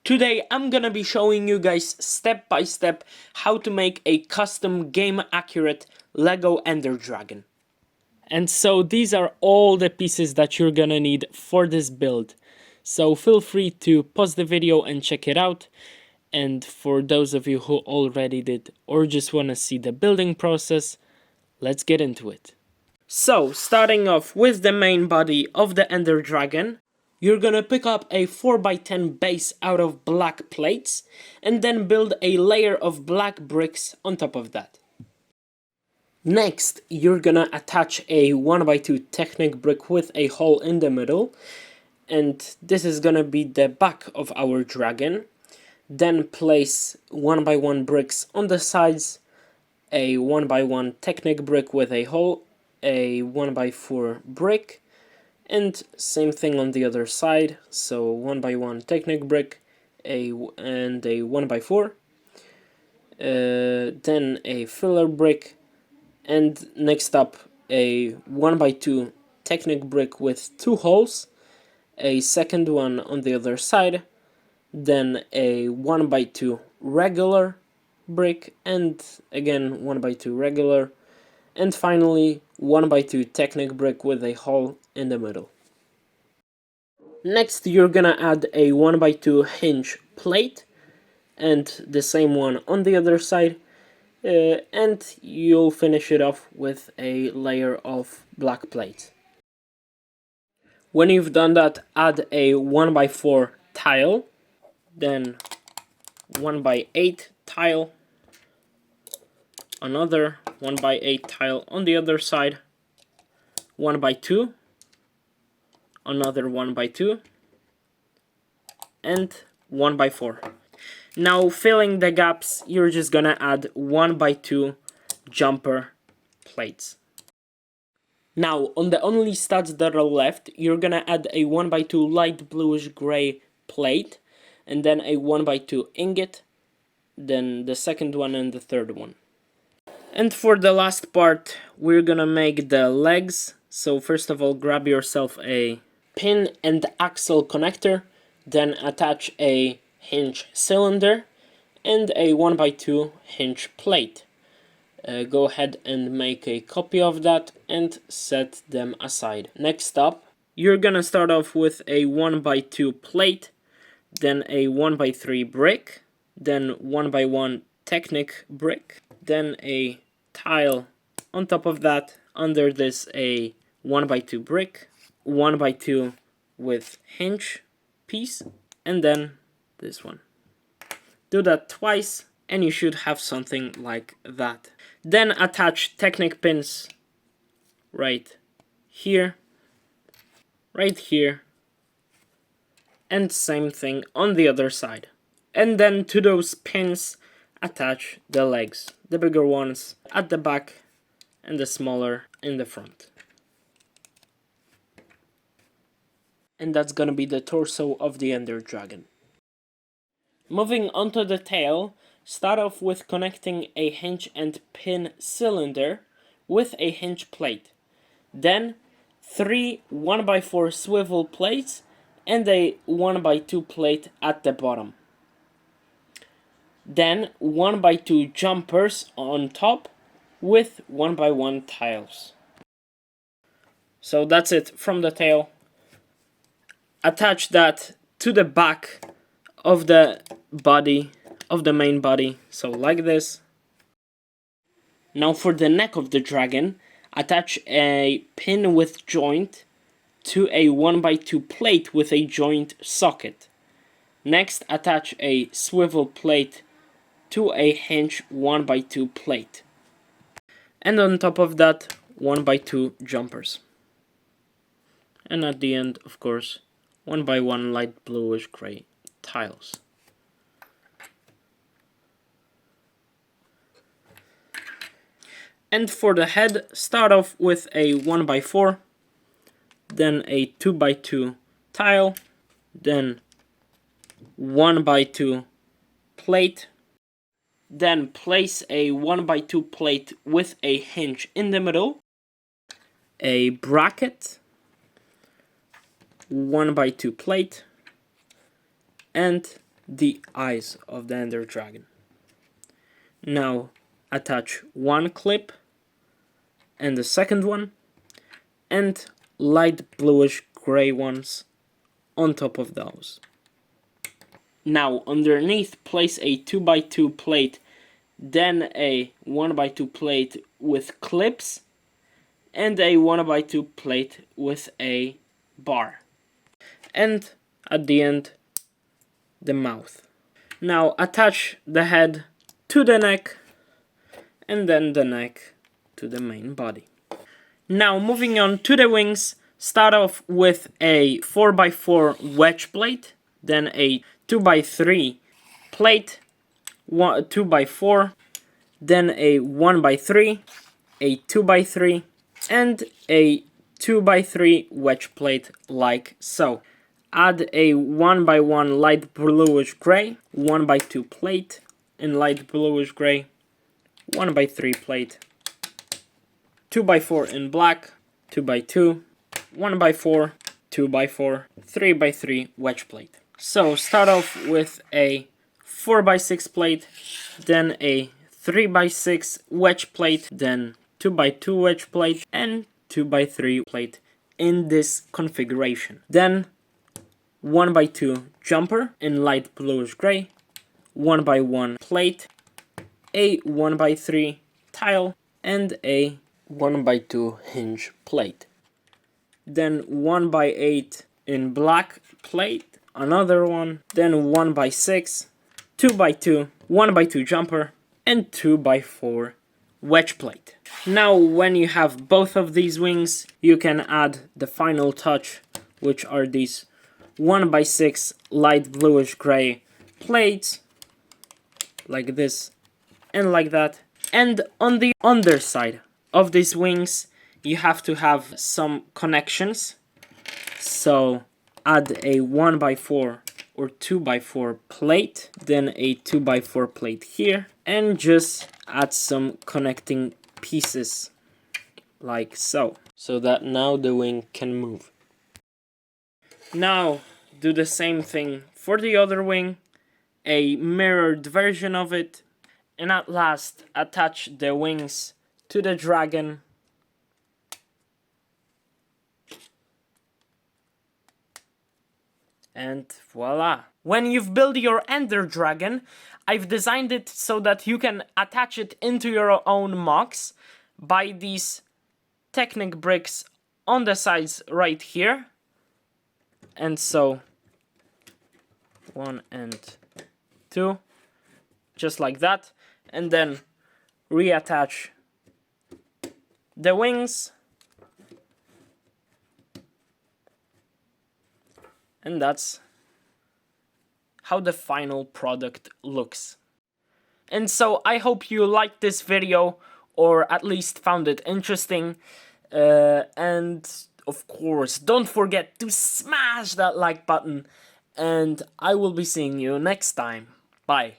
Today I'm gonna be showing you guys step by step how to make a custom game accurate Lego Ender Dragon. And so these are all the pieces that you're gonna need for this build. So feel free to pause the video and check it out. And for those of you who already did or just wanna see the building process, let's get into it. So starting off with the main body of the Ender Dragon, you're gonna pick up a 4x10 base out of black plates and then build a layer of black bricks on top of that. Next, you're gonna attach a 1x2 Technic brick with a hole in the middle, and this is gonna be the back of our dragon. Then place 1x1 bricks on the sides, a 1x1 Technic brick with a hole, a 1x4 brick, and same thing on the other side, so 1x1 Technic brick and a 1x4, then a filler brick, and next up a 1x2 Technic brick with two holes, a second one on the other side, then a 1x2 regular brick, and again 1x2 regular, and finally 1x2 Technic brick with a hole in the middle. Next, you're gonna add a 1x2 hinge plate and the same one on the other side, and you'll finish it off with a layer of black plate. When you've done that, add a 1x4 tile, then 1x8 tile, another 1x8 tile on the other side, 1x2, another 1x2, and 1x4. Now, filling the gaps, you're just gonna add 1x2 jumper plates. Now, on the only studs that are left, you're gonna add a 1x2 light bluish gray plate, and then a 1x2 ingot, then the second one and the third one. And for the last part, we're gonna make the legs. So first of all, grab yourself a pin and axle connector, then attach a hinge cylinder and a 1x2 hinge plate. Go ahead and make a copy of that and set them aside. Next up, you're gonna start off with a 1x2 plate, then a 1x3 brick, then 1x1 Technic brick, then a tile on top of that, under this a 1x2 brick, 1x2 with hinge piece, and then this one. Do that twice and you should have something like that. Then attach Technic pins right here, and same thing on the other side. And then to those pins attach the legs, the bigger ones at the back and the smaller in the front. And that's gonna be the torso of the Ender Dragon. Moving on to the tail, start off with connecting a hinge and pin cylinder with a hinge plate. Then 3 1x4 swivel plates and a 1x2 plate at the bottom. Then 1x2 jumpers on top with 1x1 tiles. So that's it from the tail. Attach that to the back of the body, of the main body, so like this. Now for the neck of the dragon, attach a pin with joint to a 1x2 plate with a joint socket. Next, attach a swivel plate to a hinge 1x2 plate. And on top of that, 1x2 jumpers. And at the end, of course, 1x1 light bluish gray tiles. And for the head, start off with a 1x4, then a 2x2 tile, then 1x2 plate, then place a 1x2 plate with a hinge in the middle, a bracket, 1x2 plate, and the eyes of the Ender Dragon. Now attach one clip and the second one, and light bluish gray ones on top of those. Now underneath, place a 2x2 plate, then a 1x2 plate with clips, and a 1x2 plate with a bar. And at the end, the mouth. Now attach the head to the neck, and then the neck to the main body. Now moving on to the wings, start off with a 4x4 wedge plate, then a 2x3 plate, 2x4, then a 1x3, a 2x3, and a 2x3 wedge plate like so. Add a 1x1 light bluish gray, 1x2 plate in light bluish gray, 1x3 plate, 2x4 in black, 2x2, 1x4, 2x4, 3x3 wedge plate. So start off with a 4x6 plate, then a 3x6 wedge plate, then 2x2 wedge plate, and 2x3 plate in this configuration. Then 1x2 jumper in light bluish gray, 1x1 plate, a 1x3 tile, and a 1x2 hinge plate. Then 1x8 in black plate, another one, then 1x6, 2x2, 1x2 jumper, and 2x4 wedge plate. Now when you have both of these wings, you can add the final touch, which are these 1x6 light bluish gray plates, like this and like that. And on the underside of these wings, you have to have some connections. So add a 1x4 or 2x4 plate, then a 2x4 plate here, and just add some connecting pieces like so, so that now the wing can move. Now do the same thing for the other wing, a mirrored version of it, and at last attach the wings to the dragon. And voila! When you've built your Ender Dragon, I've designed it so that you can attach it into your own MOCs by these Technic bricks on the sides right here. And so 1 and 2, just like that, and then reattach the wings, and that's how the final product looks. And so I hope you liked this video, or at least found it interesting, and of course don't forget to smash that like button, and I will be seeing you next time. Bye.